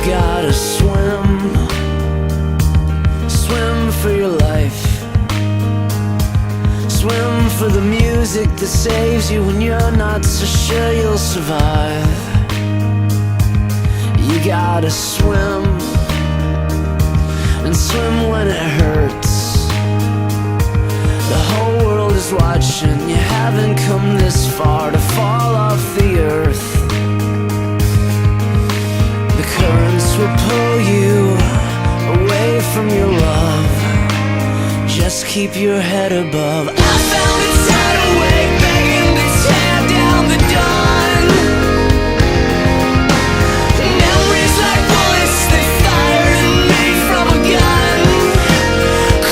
gotta swim, swim for your life. Swim for the music that saves you when you're not so sure you'll survive. You gotta swim, and swim when it hurts. The whole world is watching. You haven't come this far to fall off the earth. The currents will pull you away from your love. Just keep your head above. I found a tidal wave begging to tear down the dawn. Memories like bullets, they fired at me from a gun.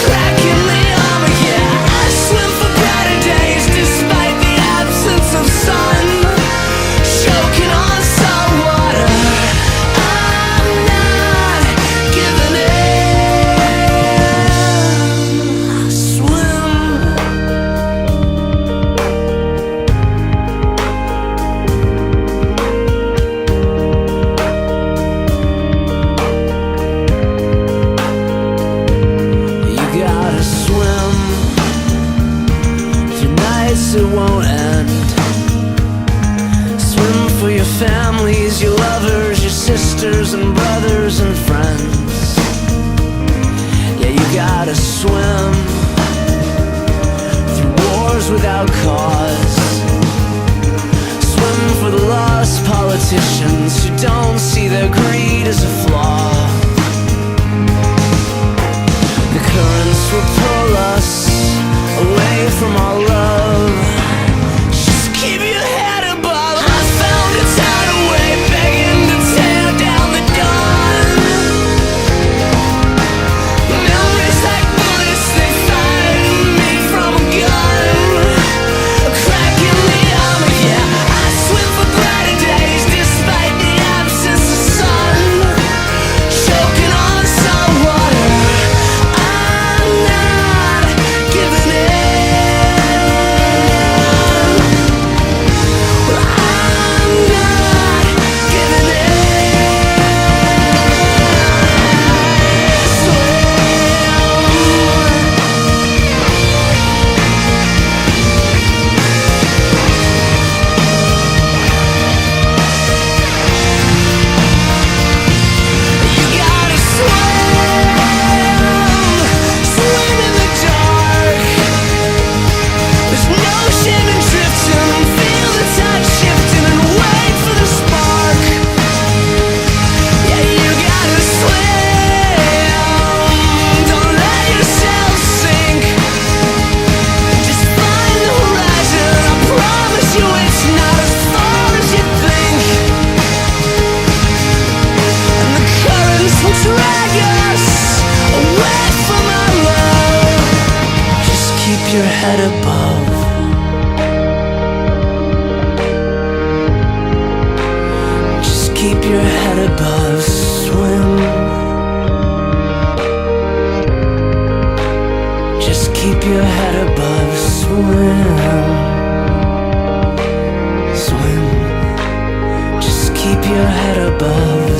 Cracking the armor, yeah. I swim for brighter days despite the absence of sun. Choking on salt water, I'm not giving in. It won't end. Swim for your families, your lovers, your sisters and brothers and friends. Yeah, you gotta swim through wars without cause. Swim for the lost politicians who don't see their greed as a flaw. The currents will pull us away from our love. Just keep your head above. I found a tidal wave begging to tear down the dawn. Memories like bullets, they fired at me from a gun. A crack in the armor, yeah. I swim for brighter days despite the absence of sun. Choking on salt water, I'm not giving in. Drag us away from our love. Just keep your head above. Just keep your head above. Swim. Just keep your head above. Swim. Swim. Just keep your head above.